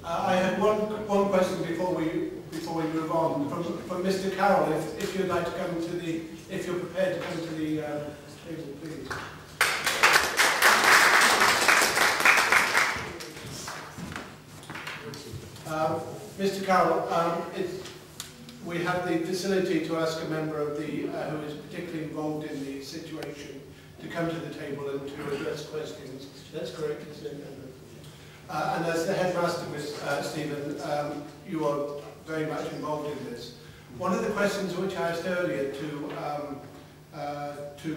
I had one question before we move on from Mr. Carroll. If you'd like to come to the, if you're prepared to come to the table, please. Mr. Carroll, we have the facility to ask a member of the who is particularly involved in the situation to come to the table and to address questions. That's correct, isn't it? And as the headmaster, Miss Stephen, you are very much involved in this. One of the questions which I asked earlier to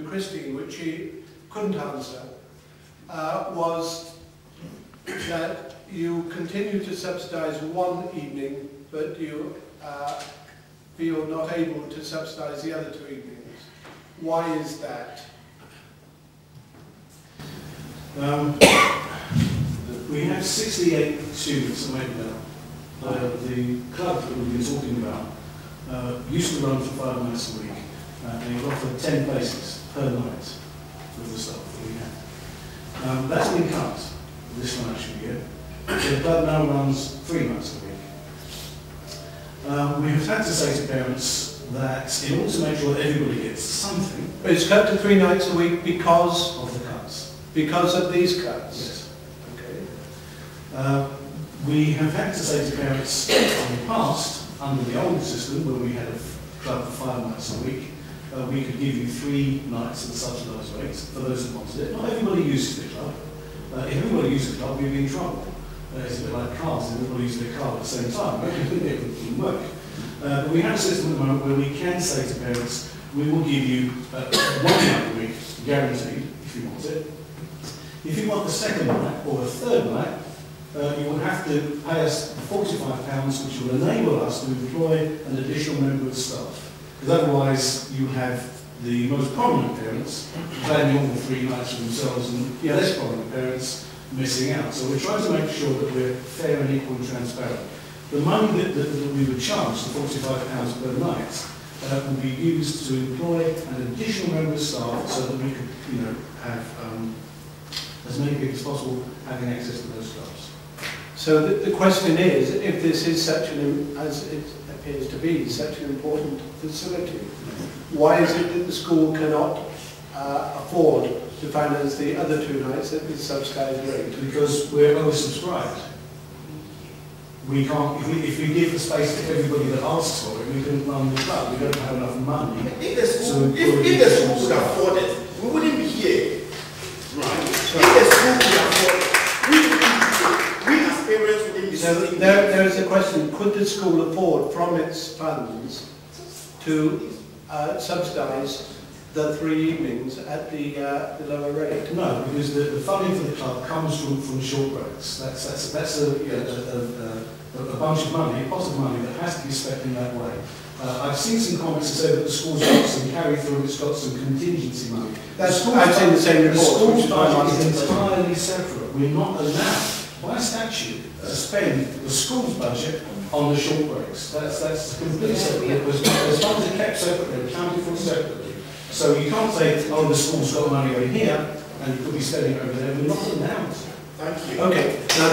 Christine, which she couldn't answer, was that you continue to subsidise one evening, but you feel not able to subsidise the other 2 evenings. Why is that? We have 68 students at Mapledown. The club that we've been talking about used to run for 5 nights a week, and it offered 10 places per night with the staff that we had. That's been cut this financial year. The club now runs 3 nights a week. We have had to say to parents that in order to make sure that everybody gets something... It's cut to 3 nights a week because... of the cuts. Because of these cuts? Yes. We have had to say to parents in the past, under the old system, where we had a club for 5 nights a week, we could give you 3 nights at the subsidised rates for those who wanted it. Not everybody uses the club. If everybody uses the club, we'd be in trouble. It's a bit like cars, everybody uses their car at the same time. It wouldn't work. But we have a system at the moment where we can say to parents, we will give you 1 night a week, guaranteed, if you want it. If you want the 2nd night or the 3rd night, you will have to pay us £45, which will enable us to employ an additional member of staff. Because otherwise, you have the most prominent parents planning all the 3 nights for themselves, and the less prominent parents missing out. So we're trying to make sure that we're fair and equal and transparent. The money that we would charge, the £45 per night, will be used to employ an additional member of staff so that we could, have as many people as possible having access to those clubs. So the question is, if this is such as it appears to be, such an important facility, why is it that the school cannot afford to finance the other 2 nights at the subsidised rate? Because we're oversubscribed. We can't, if we give the space to everybody that asks for it, we couldn't run the club. We don't have enough money. If the school could afford it, we wouldn't be here. Right. If the school could afford it, we as parents wouldn't be so there is a question, could the school afford from its funds to subsidise the 3 evenings at the lower rate? No, because the funding for the club comes from short breaks. That's a bunch of money, a pot of money that has to be spent in that way. I've seen some comments that say that the school's got some carry through, it's got some contingency money. I've seen the same report. The school's budget is entirely separate. We're not allowed, by statute, to spend the school's budget on the short breaks. That's completely separate. Those funds are kept separately, accounted for separately. So you can't say, oh, the school's got money over here, and you could be spending it over there. We're not allowed. Thank you. Okay, now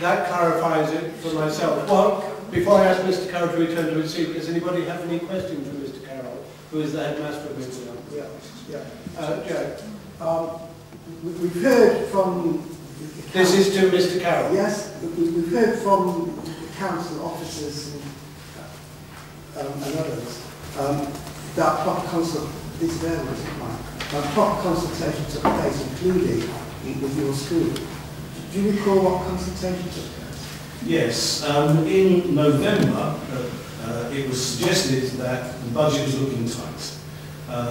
that clarifies it for myself. Well, before I ask Mr. Carroll to return to his seat, does anybody have any questions for Mr. Carroll, who is the headmaster of Mapledown? Jack. We've heard from... This is to Mr. Carroll. Yes, we've heard from the council officers and others that proper consultation took place, including with your school. Do you recall what consultation took place? Yes, in November it was suggested that the budget was looking tight.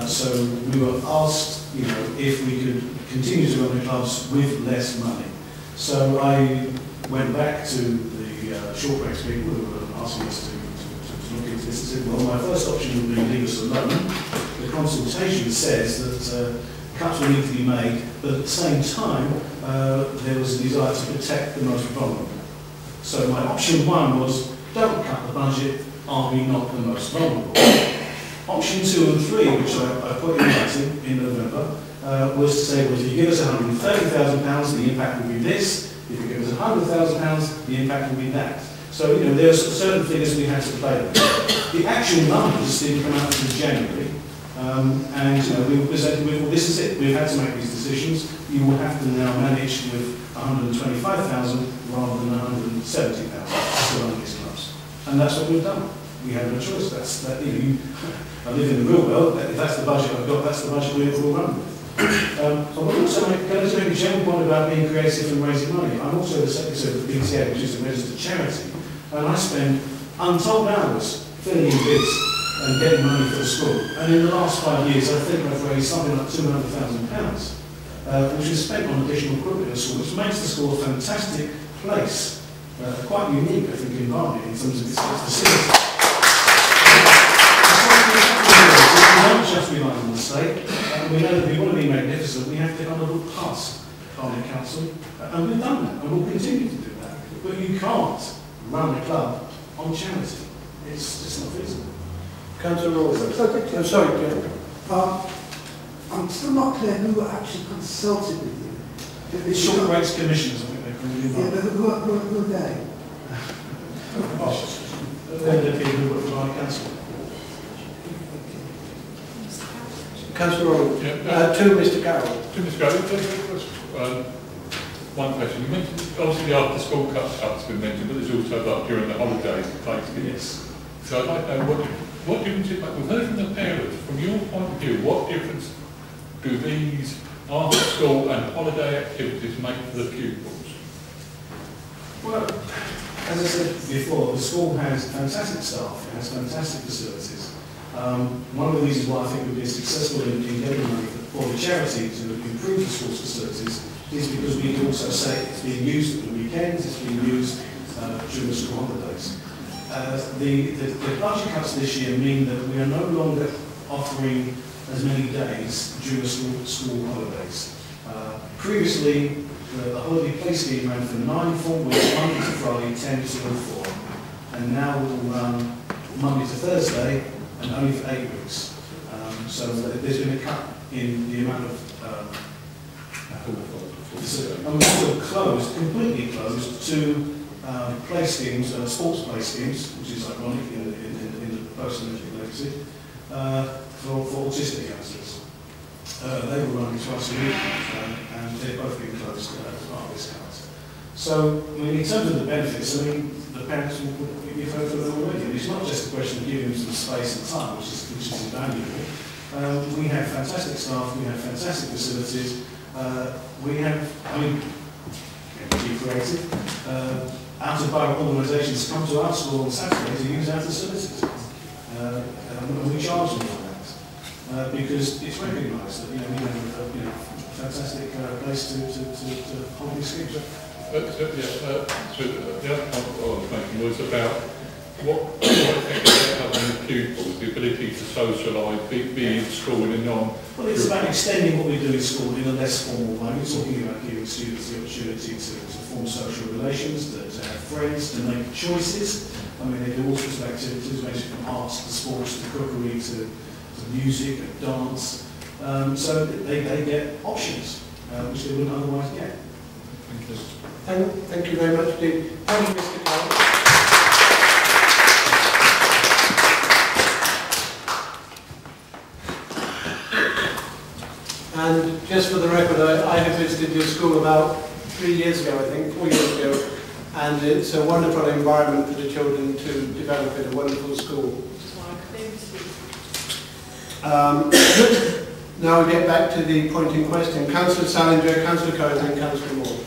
So we were asked, if we could continue to run the clubs with less money. So I went back to the short breaks people who were asking us to look into this and said, well, my first option would be leave us alone. The consultation says that cuts will need to be made, but at the same time, there was a desire to protect the most vulnerable. So my option 1 was, don't cut the budget, are we not the most vulnerable? Option 2 and 3, which I put in writing in November, was to say, well, if you give us £130,000, the impact will be this. If you give us £100,000, the impact will be that. So, you know, there are certain figures we had to play with. The actual numbers didn't come out until January. And, you know, we were presented with, well, this is it. We've had to make these decisions. You will have to now manage with 125,000 rather than 170,000 to run these clubs. And that's what we've done. We have no choice. I live in the real world. If that's the budget I've got, that's the budget we'll run with. So I'm also going to make a general point about being creative and raising money. I'm also the secretary of the PTA, which is a registered charity, and I spend untold hours filling in bids and getting money for the school. And in the last 5 years, I think I've raised something like £200,000, which is spent on additional equipment in the school, which makes the school a fantastic place, quite unique, I think, environment in terms of its facilities. We don't just rely on the state, and we know that we want to be magnificent, we have to kind of look past Cardiff Council, and we've done that, and we'll continue to do that. But you can't run a club on charity. It's just not feasible. Councillor Rawson. I'm sorry, John. I'm still not clear who actually consulted with you. Short rates commissioners, I think they're called. Yeah, but who are they? They're the people who work for our council. Councillor Rawson. Yeah, to Mr. Carroll. To Mr. Carroll, one question. You mentioned, obviously the after school cup's been mentioned, but there's also like during the holidays, Yes. So I'd like to know what difference it makes. We've heard from the parents, from your point of view, what difference do these after school and holiday activities make for the pupils? Well, as I said before, the school has fantastic staff, it has fantastic facilities. One of the reasons why I think we've been successful in getting money for the charity to improve the school's facilities is because we can also say it's being used at the weekends, it's being used during the school holidays. The budget cuts this year mean that we are no longer offering as many days during the school holidays. Previously, the holiday play scheme ran for 9 full weeks, Monday to Friday, 10 to 4, and now it will run Monday to Thursday and only for 8 weeks. So there's been a cut in the amount of and we're also closed, completely closed to play schemes, sports play schemes, which is ironic in the post-Olympic legacy, for autistic youngsters. They were running twice a week, and they've both been closed as part of this count. So, I mean, in terms of the benefits, I mean, the parents you've heard from them already. It's not just a question of giving them some space and time, which is invaluable. We have fantastic staff, we have fantastic facilities. We have, I mean, be creative. Out-of-borough organisations come to our school on Saturday to use our facilities. And we charge them for that. Because it's recognised that, we have a fantastic place to hold these schemes. The other point I was making was about what effect does it have on the pupils, the ability to socialise, be in school in a non... Well, it's about extending what we do in school in a less formal way. We're talking about giving students the opportunity to form social relations, to have friends, to make choices. I mean, they do all sorts of activities, ranging from arts to sports to cookery to music and dance. So they get options, which they wouldn't otherwise get. Thank you. Thank you very much, Dean. Thank you, Mr. Carroll. And just for the record, I have visited your school about 3 years ago, I think, 4 years ago, and it's a wonderful environment for the children to develop in a wonderful school. Now we get back to the point in question. Councillor Salinger, Councillor Cohen and Councillor Moore.